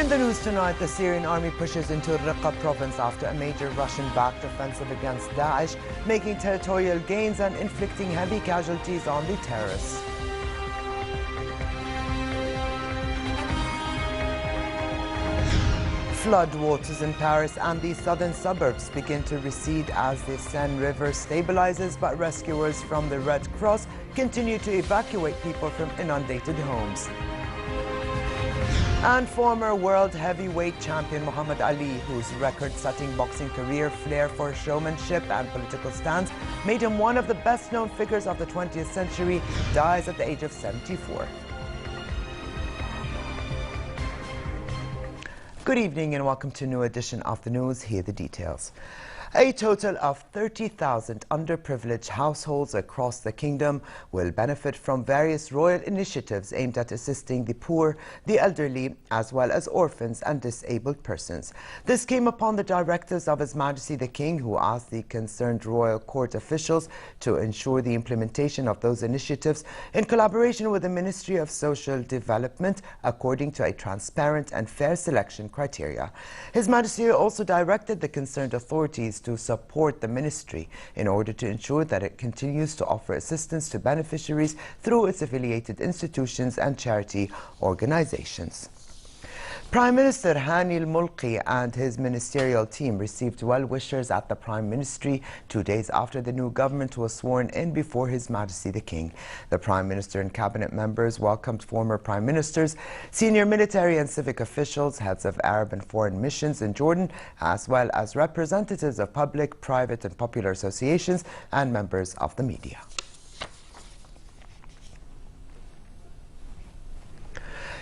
In the news tonight, the Syrian army pushes into Raqqa province after a major Russian-backed offensive against Daesh, making territorial gains and inflicting heavy casualties on the terrorists. Flood waters in Paris and the southern suburbs begin to recede as the Seine River stabilizes, but rescuers from the Red Cross continue to evacuate people from inundated homes. And former world heavyweight champion Muhammad Ali, whose record-setting boxing career, flair for showmanship and political stands made him one of the best-known figures of the 20th century, dies at the age of 74. Good evening and welcome to a new edition of the news. Here are the details. A total of 30,000 underprivileged households across the kingdom will benefit from various royal initiatives aimed at assisting the poor, the elderly, as well as orphans and disabled persons. This came upon the directives of His Majesty the King, who asked the concerned royal court officials to ensure the implementation of those initiatives in collaboration with the Ministry of Social Development according to a transparent and fair selection criteria. His Majesty also directed the concerned authorities to support the ministry in order to ensure that it continues to offer assistance to beneficiaries through its affiliated institutions and charity organizations. Prime Minister Hani al-Mulki and his ministerial team received well-wishers at the Prime Ministry 2 days after the new government was sworn in before His Majesty the King. The Prime Minister and cabinet members welcomed former Prime Ministers, senior military and civic officials, heads of Arab and foreign missions in Jordan, as well as representatives of public, private and popular associations and members of the media.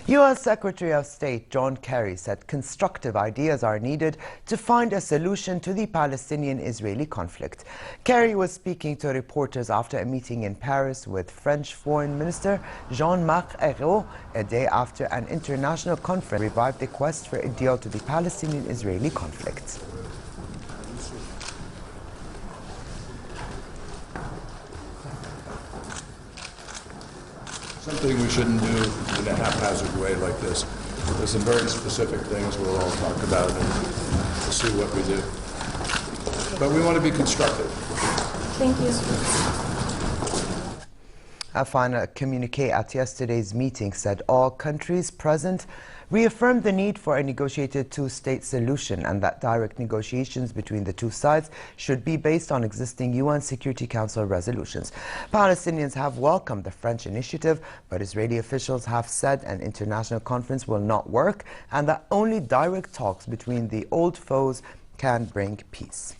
U.S. Secretary of State John Kerry said constructive ideas are needed to find a solution to the Palestinian-Israeli conflict. Kerry was speaking to reporters after a meeting in Paris with French Foreign Minister Jean-Marc Ayrault a day after an international conference revived the quest for a deal to the Palestinian-Israeli conflict. Something we shouldn't do in a haphazard way like this. There's some very specific things we'll all talk about and we'll see what we do. But we want to be constructive. Thank you. A final communiqué at yesterday's meeting said all countries present reaffirmed the need for a negotiated two-state solution and that direct negotiations between the two sides should be based on existing UN Security Council resolutions. Palestinians have welcomed the French initiative, but Israeli officials have said an international conference will not work and that only direct talks between the old foes can bring peace.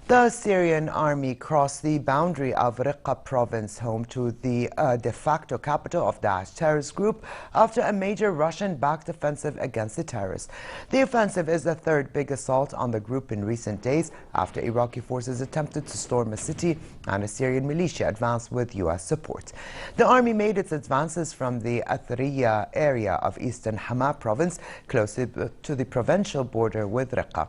The Syrian army crossed the boundary of Raqqa province, home to the de facto capital of Daesh terrorist group, after a major Russian-backed offensive against the terrorists. The offensive is the third big assault on the group in recent days after Iraqi forces attempted to storm a city and a Syrian militia advanced with U.S. support. The army made its advances from the Athaliyah area of eastern Hama province, close to the provincial border with Raqqa.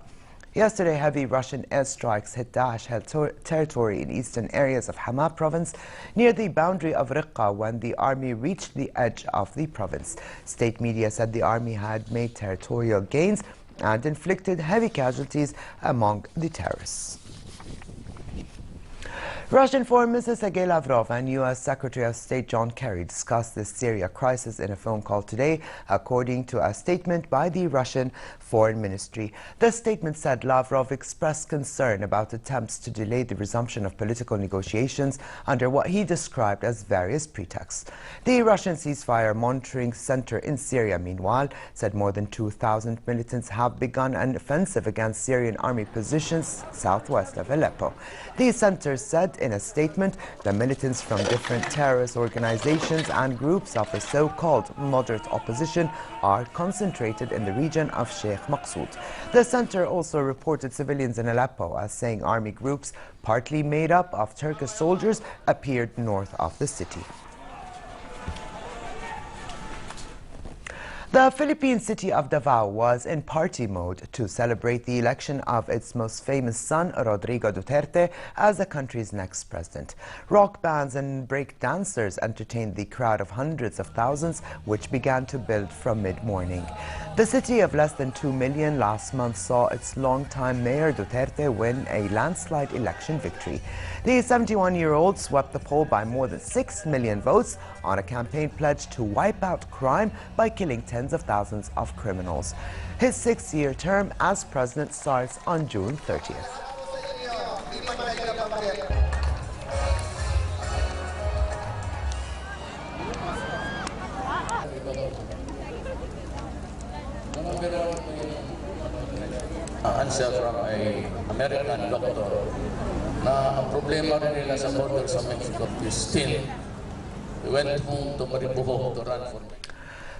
Yesterday, heavy Russian airstrikes hit Daesh-held territory in eastern areas of Hama province near the boundary of Raqqa when the army reached the edge of the province. State media said the army had made territorial gains and inflicted heavy casualties among the terrorists. Russian Foreign Minister Sergei Lavrov and U.S. Secretary of State John Kerry discussed the Syria crisis in a phone call today, according to a statement by the Russian Foreign Ministry. The statement said Lavrov expressed concern about attempts to delay the resumption of political negotiations under what he described as various pretexts. The Russian ceasefire monitoring center in Syria, meanwhile, said more than 2,000 militants have begun an offensive against Syrian army positions southwest of Aleppo. The center said in a statement, the militants from different terrorist organizations and groups of the so-called moderate opposition are concentrated in the region of Sheikh Maqsoud. The center also reported civilians in Aleppo as saying army groups, partly made up of Turkish soldiers, appeared north of the city. The Philippine city of Davao was in party mode to celebrate the election of its most famous son, Rodrigo Duterte, as the country's next president. Rock bands and break dancers entertained the crowd of hundreds of thousands, which began to build from mid-morning. The city of less than 2 million last month saw its longtime mayor Duterte win a landslide election victory. The 71-year-old swept the poll by more than 6 million votes on a campaign pledge to wipe out crime by killing tens of thousands of criminals. His 6-year term as president starts on June 30th. Answer from an American doctor na ang problema rin nila sa border sa Mexico is still we went home to Maribojo to run for Mexico.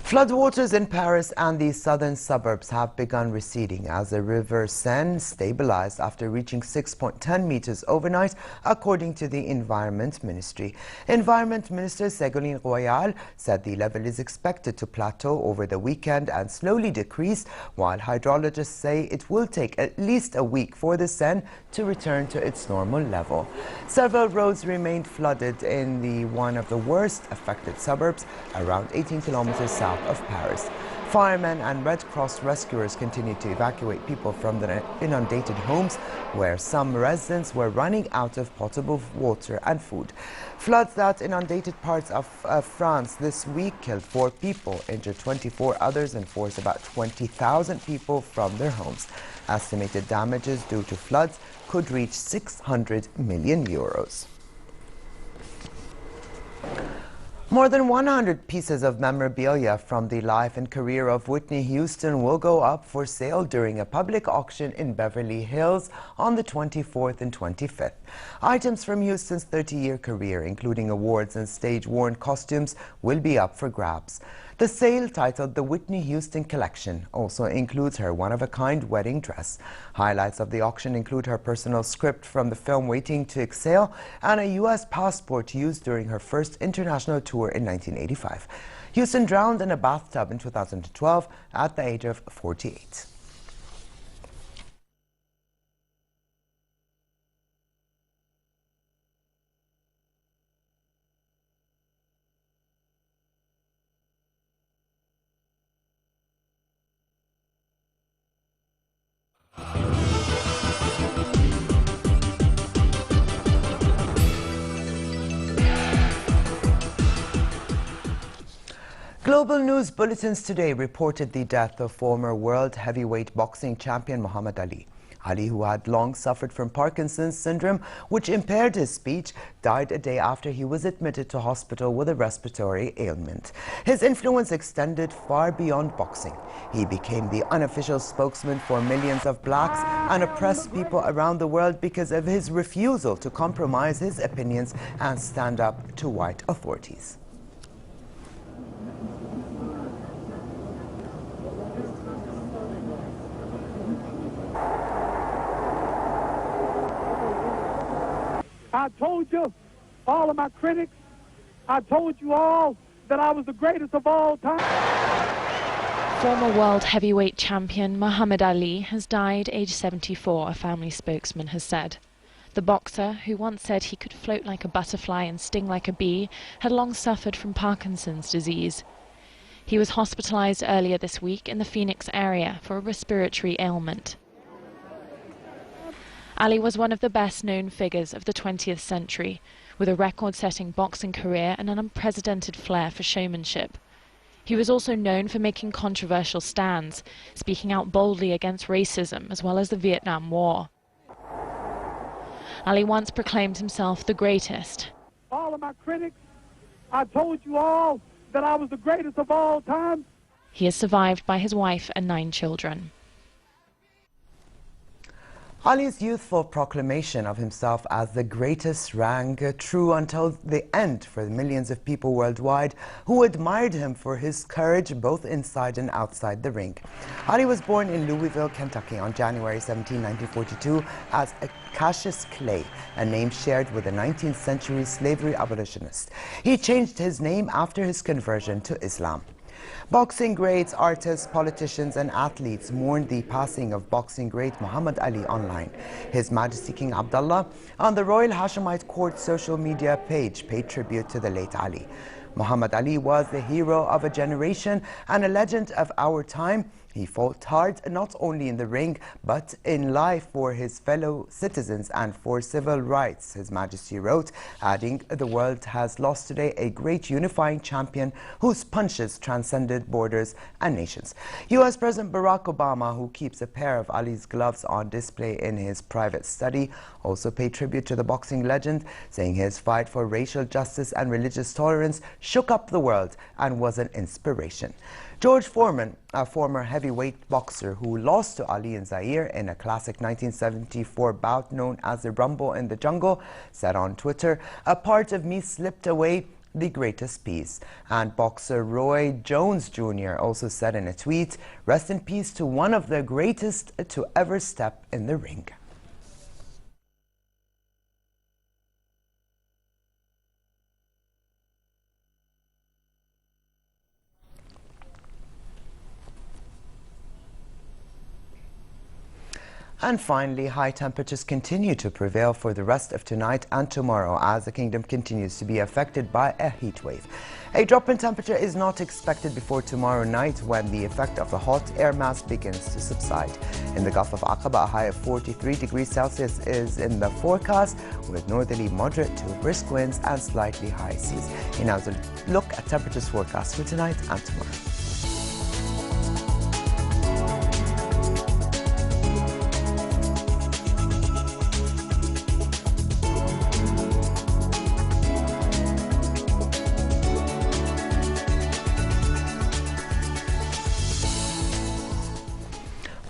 Floodwaters in Paris and the southern suburbs have begun receding as the river Seine stabilized after reaching 6.10 meters overnight, according to the Environment Ministry. Environment Minister Ségolène Royal said the level is expected to plateau over the weekend and slowly decrease, while hydrologists say it will take at least a week for the Seine to return to its normal level. Several roads remained flooded in one of the worst affected suburbs, around 18 kilometers south of Paris. Firemen and Red Cross rescuers continued to evacuate people from the inundated homes, where some residents were running out of potable water and food. Floods that inundated parts of France this week killed 4 people, injured 24 others, and forced about 20,000 people from their homes. Estimated damages due to floods could reach 600 million euros. More than 100 pieces of memorabilia from the life and career of Whitney Houston will go up for sale during a public auction in Beverly Hills on the 24th and 25th. Items from Houston's 30-year career, including awards and stage-worn costumes, will be up for grabs. The sale, titled the Whitney Houston Collection, also includes her one-of-a-kind wedding dress. Highlights of the auction include her personal script from the film Waiting to Exhale and a U.S. passport used during her first international tour in 1985. Houston drowned in a bathtub in 2012 at the age of 48. Global news bulletins today reported the death of former world heavyweight boxing champion Muhammad Ali. Ali, who had long suffered from Parkinson's syndrome, which impaired his speech, died a day after he was admitted to hospital with a respiratory ailment. His influence extended far beyond boxing. He became the unofficial spokesman for millions of blacks and oppressed people around the world because of his refusal to compromise his opinions and stand up to white authorities. I told you, all of my critics, I told you all that I was the greatest of all time. Former world heavyweight champion Muhammad Ali has died aged 74, a family spokesman has said. The boxer, who once said he could float like a butterfly and sting like a bee, had long suffered from Parkinson's disease. He was hospitalized earlier this week in the Phoenix area for a respiratory ailment. Ali was one of the best-known figures of the 20th century, with a record-setting boxing career and an unprecedented flair for showmanship. He was also known for making controversial stands, speaking out boldly against racism as well as the Vietnam War. Ali once proclaimed himself the greatest. All of my critics, I told you all that I was the greatest of all time. He is survived by his wife and 9 children. Ali's youthful proclamation of himself as the greatest rang true until the end for millions of people worldwide who admired him for his courage both inside and outside the ring. Ali was born in Louisville, Kentucky on January 17, 1942 as Cassius Clay, a name shared with a 19th century slavery abolitionist. He changed his name after his conversion to Islam. Boxing greats, artists, politicians and athletes mourned the passing of boxing great Muhammad Ali online. His Majesty King Abdullah on the Royal Hashemite Court social media page paid tribute to the late Ali. Muhammad Ali was the hero of a generation and a legend of our time. He fought hard not only in the ring but in life for his fellow citizens and for civil rights, His Majesty wrote, adding, the world has lost today a great unifying champion whose punches transcended borders and nations. US President Barack Obama, who keeps a pair of Ali's gloves on display in his private study, also paid tribute to the boxing legend, saying his fight for racial justice and religious tolerance shook up the world and was an inspiration. George Foreman, a former heavyweight boxer who lost to Ali in Zaire in a classic 1974 bout known as the Rumble in the Jungle, said on Twitter, "A part of me slipped away, the greatest piece." And boxer Roy Jones Jr. also said in a tweet, "Rest in peace to one of the greatest to ever step in the ring." And finally, high temperatures continue to prevail for the rest of tonight and tomorrow as the kingdom continues to be affected by a heat wave. A drop in temperature is not expected before tomorrow night when the effect of the hot air mass begins to subside. In the Gulf of Aqaba, a high of 43 degrees Celsius is in the forecast with northerly moderate to brisk winds and slightly high seas. Here now is a look at temperatures forecast for tonight and tomorrow.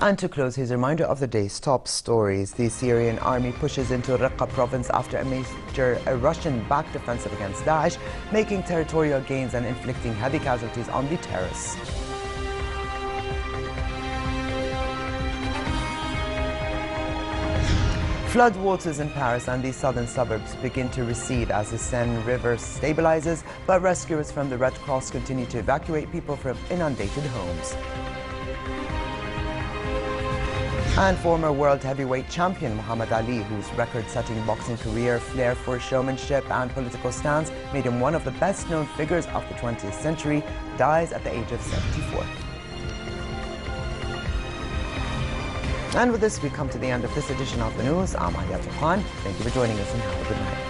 And to close, here's a reminder of the day's top stories. The Syrian army pushes into Raqqa province after a major Russian-backed offensive against Daesh, making territorial gains and inflicting heavy casualties on the terrorists. Flood waters in Paris and the southern suburbs begin to recede as the Seine River stabilizes, but rescuers from the Red Cross continue to evacuate people from inundated homes. And former world heavyweight champion Muhammad Ali, whose record-setting boxing career, flair for showmanship and political stance made him one of the best-known figures of the 20th century, dies at the age of 74. And with this, we come to the end of this edition of the news. I'm Hayat Khan. Thank you for joining us and have a good night.